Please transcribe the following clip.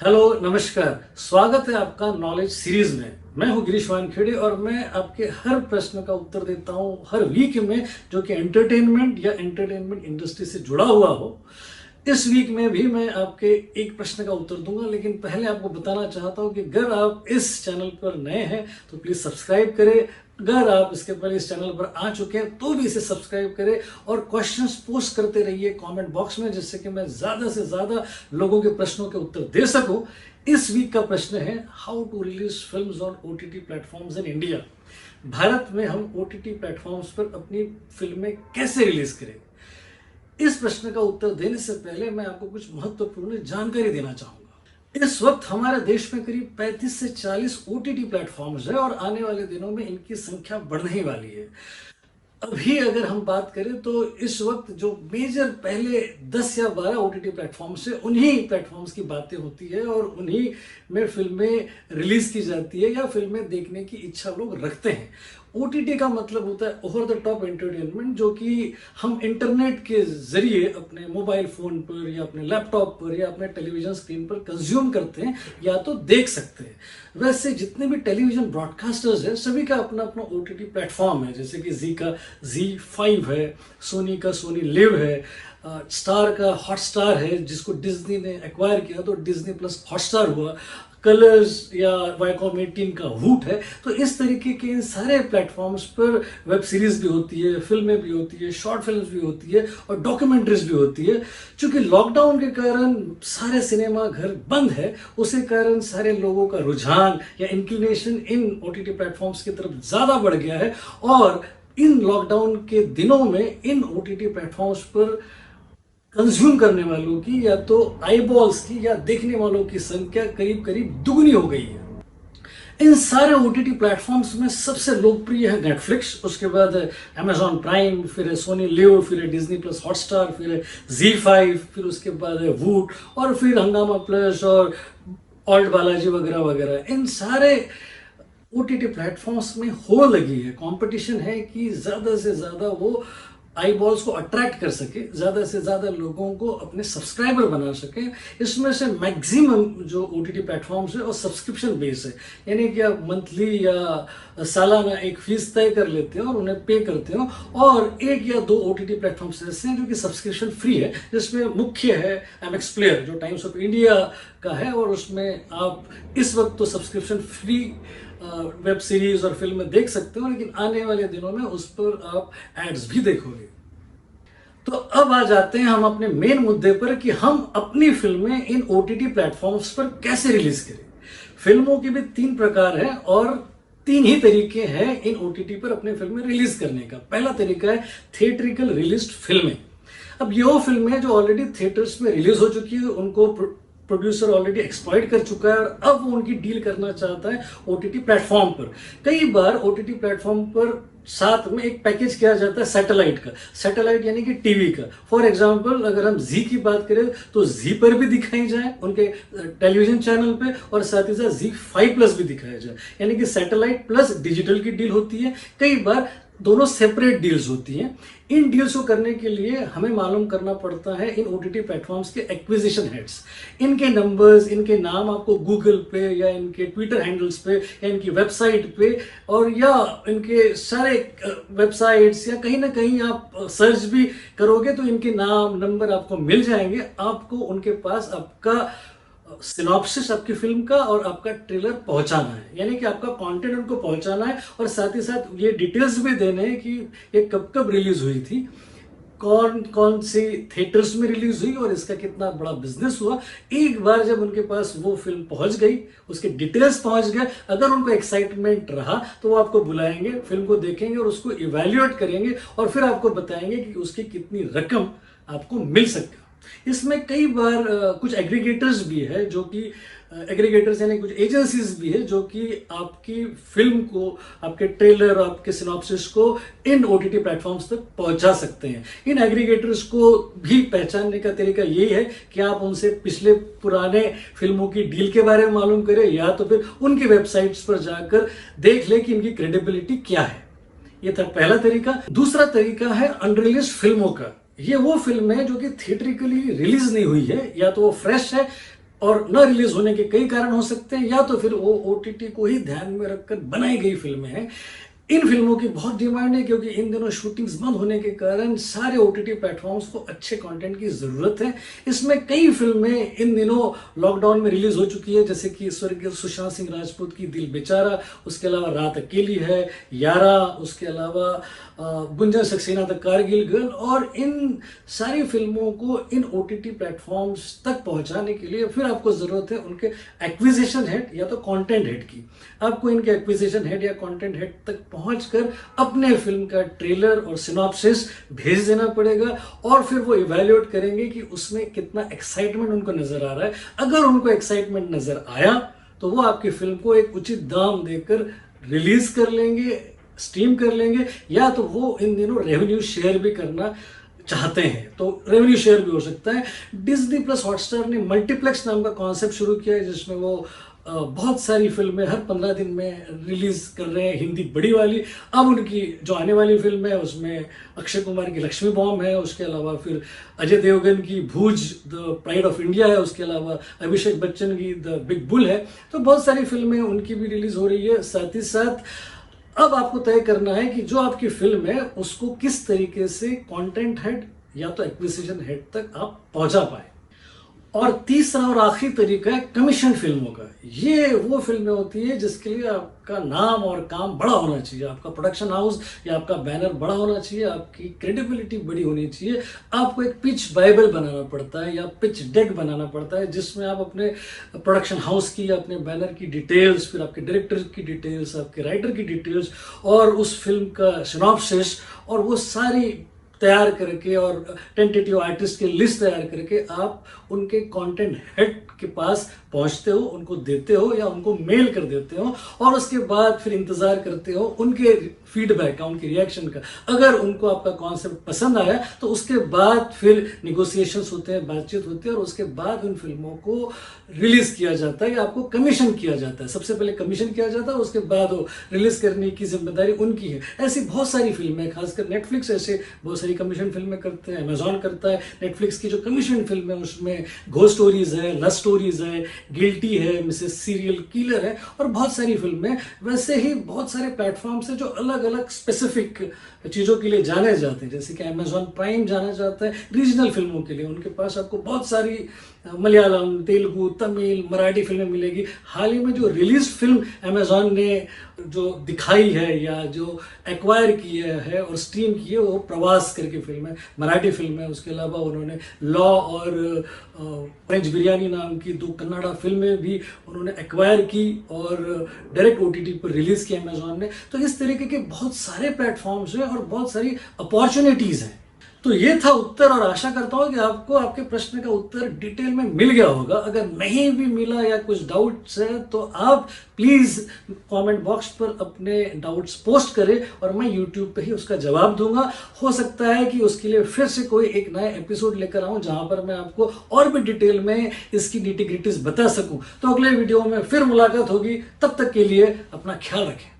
Hello नमस्कार। स्वागत है आपका नॉलेज सीरीज में। मैं हूं गिरीश वानखेड़े और मैं आपके हर प्रश्न का उत्तर देता हूं हर वीक में, जो कि एंटरटेनमेंट या एंटरटेनमेंट इंडस्ट्री से जुड़ा हुआ हो। इस वीक में भी मैं आपके एक प्रश्न का उत्तर दूंगा, लेकिन पहले आपको बताना चाहता हूं कि अगर आप इस चैनल पर नए हैं तो प्लीज सब्सक्राइब करें। अगर आप इसके पहले इस चैनल पर आ चुके हैं तो भी इसे सब्सक्राइब करें और क्वेश्चंस पोस्ट करते रहिए कमेंट बॉक्स में, जिससे कि मैं ज्यादा से ज्यादा लोगों के प्रश्नों के उत्तर दे सकूं। इस वीक का प्रश्न है, how to release films on OTT platforms in India. Bharat में हम ओटीटी प्लेटफॉर्म्स पर अपनी फिल्में कैसे रिलीज करें। इस प्रश्न का उत्तर देने से पहले मैं आपको कुछ महत्वपूर्ण जानकारी देना चाहूंगा। इस वक्त हमारे देश में करीब 35 से 40 ओटीटी प्लेटफॉर्म्स है और आने वाले दिनों में इनकी संख्या बढ़ने ही वाली है। अभी अगर हम बात करें तो इस वक्त जो मेजर पहले 10 या 12 ओटीटी प्लेटफॉर्म्स है, उन्हीं प्लेटफॉर्म्स की बातें होती है और उन्हीं में फिल्में रिलीज की जाती है या फिल्में देखने की इच्छा लोग रखते हैं। ओटीटी का मतलब होता है ओवर द टॉप एंटरटेनमेंट, जो कि हम इंटरनेट के जरिए अपने मोबाइल फोन पर या अपने लैपटॉप पर या अपने टेलीविजन स्क्रीन पर कंज्यूम करते हैं या तो देख सकते हैं। वैसे जितने भी टेलीविजन ब्रॉडकास्टर्स हैं सभी का अपना अपना ओटीटी प्लेटफॉर्म है, जैसे कि जी का जी5 है, सोनी का सोनी लिव है, स्टार का हॉटस्टार है जिसको डिज्नी ने एक्वायर किया तो डिज्नी प्लस हॉटस्टार हुआ, कलर्स या वाईकॉम 18 का वूट है। तो इस तरीके के इन सारे प्लेटफॉर्म्स पर वेब सीरीज भी होती है, फिल्में भी होती है, शॉर्ट फिल्म्स भी होती है और डॉक्यूमेंट्रीज भी होती है। चूंकि लॉकडाउन के कारण सारे सिनेमा घर बंद है, उसी कारण सारे लोगों का रुझान या इंक्लिनेशन इन ओटीटी प्लेटफॉर्म्स की तरफ ज्यादा बढ़ गया है और इन लॉकडाउन के दिनों में इन ओटीटी प्लेटफॉर्म्स पर कंज्यूम करने वालों की या तो आईबॉल्स की या देखने वालों की संख्या करीब करीब दुगनी हो गई है। इन सारे ओटीटी प्लेटफॉर्म्स में सबसे लोकप्रिय है नेटफ्लिक्स, उसके बाद है अमेजॉन प्राइम, फिर है सोनी लिव, फिर है डिज्नी प्लस हॉटस्टार, फिर है जी5, फिर उसके बाद है वूट और फिर हंगामा प्लस और ऑल्ट बालाजी वगैरह वगैरह। इन सारे ओटीटी प्लेटफॉर्म्स में हो लगी है, कंपटीशन है कि ज्यादा से ज्यादा वो आईबॉल्स को अट्रैक्ट कर सके, ज्यादा से ज्यादा लोगों को अपने सब्सक्राइबर बना सके। इसमें से मैक्सिमम जो ओटीटी प्लेटफॉर्म्स है और सब्सक्रिप्शन बेस है, यानी कि आप मंथली या सालाना एक फीस तय कर लेते हो और उन्हें पे करते हो। और एक या दो ओटीटी प्लेटफॉर्म्स ऐसे हैं जो कि सब्सक्रिप्शन फ्री है, जिसमें मुख्य है एमएक्स प्लेयर जो टाइम्स ऑफ इंडिया का है, और उसमें आप इस वक्त तो सब्सक्रिप्शन फ्री वेब सीरीज और फिल्म देख सकते हो, लेकिन आने वाले दिनों में उस पर आप एड्स भी देखोगे। तो अब आ जाते हैं हम अपने मेन मुद्दे पर कि हम अपनी फिल्में इन ओटीटी प्लेटफॉर्म्स पर कैसे रिलीज करें। फिल्मों के भी 3 प्रकार हैं और 3 ही तरीके हैं इन ओटीटी पर अपनी फिल्में रिलीज करने का। पहला तरीका है थिएट्रिकल रिलीज्ड फिल्में। अब ये वो फिल्में जो ऑलरेडी थिएटर्स में रिलीज हो चुकी है, उनको प्रोड्यूसर ऑलरेडी एक्सप्लॉइट कर चुका है और अब वो उनकी डील करना चाहता है ओटीटी प्लेटफॉर्म पर। कई बार ओटीटी प्लेटफॉर्म पर साथ में एक पैकेज किया जाता है सैटेलाइट का, सैटेलाइट यानी कि टीवी का। फॉर एग्जांपल अगर हम जी की बात करें तो जी पर भी दिखाई जाए उनके टेलीविजन चैनल पे, और साथ ही साथ जी5 प्लस भी दिखाया जाए, यानी कि सैटेलाइट प्लस डिजिटल की डील होती है। कई बार दोनों सेपरेट डील्स होती हैं। इन डील्स को करने के लिए हमें मालूम करना पड़ता है इन ओटीटी प्लेटफॉर्म्स के एक्विजिशन हेड्स, इनके नंबर्स, इनके नाम आपको गूगल पे या इनके ट्विटर हैंडल्स पे या इनकी वेबसाइट पे और या इनके सारे वेबसाइट्स या कहीं ना कहीं आप सर्च भी करोगे तो इनके नाम नंबर आपको मिल जाएंगे। आपको उनके पास आपका सिनॉप्सिस आपकी फिल्म का और आपका ट्रेलर पहुंचाना है, यानी कि आपका कंटेंट उनको पहुंचाना है और साथ ही साथ ये डिटेल्स भी देने हैं कि ये कब कब रिलीज हुई थी, कौन कौन सी थिएटर्स में रिलीज हुई और इसका कितना बड़ा बिजनेस हुआ। एक बार जब उनके पास वो फिल्म पहुंच गई, उसके डिटेल्स पहुंच गए, अगर उनको एक्साइटमेंट रहा तो वो आपको बुलाएंगे, फिल्म को देखेंगे और उसको इवैल्यूएट करेंगे और फिर आपको बताएंगे कि उसकी कितनी रकम आपको मिल सकती है। इसमें कई बार कुछ एग्रीगेटर्स भी है, जो कि एग्रीगेटर्स यानी कुछ एजेंसीज भी है जो कि आपकी फिल्म को, आपके ट्रेलर, आपके सिनॉप्सिस को इन ओटीटी प्लेटफॉर्म्स तक पहुंचा सकते हैं। इन एग्रीगेटर्स को भी पहचानने का तरीका यही है कि आप उनसे पिछले पुराने फिल्मों की डील के बारे में मालूम करें या तो फिर उनकी वेबसाइट्स पर जाकर देख लें कि इनकी क्रेडिबिलिटी क्या है। ये था पहला तरीका। दूसरा तरीका है अनरिलीज फिल्मों का। ये वो फिल्म है जो कि थिएट्रिकली रिलीज नहीं हुई है, या तो वो फ्रेश है और न रिलीज होने के कई कारण हो सकते हैं, या तो फिर वो ओटीटी को ही ध्यान में रखकर बनाई गई फिल्में हैं। इन फिल्मों की बहुत डिमांड है क्योंकि इन दिनों शूटिंग्स बंद होने के कारण सारे ओटीटी प्लेटफॉर्म्स को अच्छे कंटेंट की ज़रूरत है। इसमें कई फिल्में इन दिनों लॉकडाउन में रिलीज हो चुकी है, जैसे कि स्वर्गीय सुशांत सिंह राजपूत की दिल बेचारा, उसके अलावा रात अकेली है, यारा, उसके अलावा गुंजन सक्सेना द कारगिल गर्ल। और इन सारी फिल्मों को इन ओटीटी प्लेटफॉर्म्स तक पहुंचाने के लिए फिर आपको ज़रूरत है उनके एक्विजिशन हेड या तो कंटेंट हेड की। आपको इनके एक्विजिशन हेड या कंटेंट हेड तक पहुंचकर अपने फिल्म का ट्रेलर और सिनॉप्सिस भेज देना पड़ेगा, और फिर वो इवैल्यूएट करेंगे कि उसमें कितना एक्साइटमेंट उनको नजर आ रहा है। अगर उनको एक्साइटमेंट नजर आया तो वो आपकी फिल्म को एक उचित दाम देकर रिलीज कर लेंगे, स्ट्रीम कर लेंगे, या तो वो इन दिनों रेवेन्यू शेयर भी करना चाहते हैं तो रेवेन्यू शेयर भी हो सकता है। डिज्नी प्लस हॉटस्टार ने मल्टीप्लेक्स नाम का कॉन्सेप्ट शुरू किया है, जिसमें वो बहुत सारी फिल्में हर 15 दिन में रिलीज कर रहे हैं, हिंदी बड़ी वाली। अब उनकी जो आने वाली फिल्म है उसमें अक्षय कुमार की लक्ष्मी बॉम्ब है, उसके अलावा फिर अजय देवगन की भूज द प्राइड ऑफ इंडिया है, उसके अलावा अभिषेक बच्चन की द बिग बुल है। तो बहुत सारी फिल्में उनकी भी रिलीज हो रही है। साथ ही साथ अब आपको तय करना है कि जो आपकी फिल्म है उसको किस तरीके से कंटेंट हेड या तो एक्विजिशन हेड तक आप पहुंचा पाए। और तीसरा और आखिरी तरीका है कमीशन फिल्मों का। ये वो फिल्में होती है जिसके लिए आपका नाम और काम बड़ा होना चाहिए, आपका प्रोडक्शन हाउस या आपका बैनर बड़ा होना चाहिए, आपकी क्रेडिबिलिटी बड़ी होनी चाहिए। आपको एक पिच बाइबल बनाना पड़ता है या पिच डेक बनाना पड़ता है, जिसमें आप अपने प्रोडक्शन हाउस की या अपने बैनर की डिटेल्स, फिर आपके डायरेक्टर की डिटेल्स, आपके राइटर की डिटेल्स और उस फिल्म का सिनॉप्सिस और वो सारी तैयार करके और टेंटेटिव आर्टिस्ट की लिस्ट तैयार करके आप उनके कंटेंट हेड के पास पहुंचते हो, उनको देते हो या उनको मेल कर देते हो, और उसके बाद फिर इंतजार करते हो उनके फीडबैक का, उनके रिएक्शन का। अगर उनको आपका कॉन्सेप्ट पसंद आया तो उसके बाद फिर निगोसिएशंस होते हैं, बातचीत होती है, और उसके बाद उन फिल्मों को रिलीज किया जाता है या आपको कमीशन किया जाता है। सबसे पहले कमीशन किया जाता है, उसके बाद वो रिलीज करने की जिम्मेदारी उनकी है। ऐसी बहुत सारी फिल्में, खासकर नेटफ्लिक्स ऐसे बहुत सारी कमीशन फिल्में करते हैं, अमेजॉन करता है। नेटफ्लिक्स की जो कमीशन फिल्म है उसमें घोस्ट स्टोरीज है, लव स्टोरीज है, गिल्टी है, मिसेस सीरियल किलर है और बहुत सारी फिल्में। वैसे ही बहुत सारे प्लेटफॉर्म्स हैं जो अलग अलग स्पेसिफिक चीज़ों के लिए जाने जाते हैं, जैसे कि अमेजॉन प्राइम जाना जाता है रीजनल फिल्मों के लिए। उनके पास आपको बहुत सारी मलयालम, तेलुगु, तमिल, मराठी फिल्में मिलेगी। हाल ही में जो रिलीज फिल्म अमेजॉन ने जो दिखाई है या जो एक्वायर की है और स्ट्रीम की है वो प्रवास करके फिल्म है, मराठी फिल्म है। उसके अलावा उन्होंने लॉ और फ्रेंच बिरयानी नाम की 2 कन्नड़ा फिल्में भी उन्होंने एक्वायर की और डायरेक्ट ओटीटी पर रिलीज की अमेजॉन ने। तो इस तरीके के बहुत सारे प्लेटफॉर्म्स हैं और बहुत सारी अपॉर्चुनिटीज़ हैं। तो ये था उत्तर, और आशा करता हूँ कि आपको आपके प्रश्न का उत्तर डिटेल में मिल गया होगा। अगर नहीं भी मिला या कुछ डाउट्स है तो आप प्लीज़ कमेंट बॉक्स पर अपने डाउट्स पोस्ट करें और मैं यूट्यूब पे ही उसका जवाब दूंगा। हो सकता है कि उसके लिए फिर से कोई एक नया एपिसोड लेकर आऊँ जहाँ पर मैं आपको और भी डिटेल में इसकी निटी-ग्रिटीज बता सकूँ। तो अगले वीडियो में फिर मुलाकात होगी, तब तक के लिए अपना ख्याल रखें।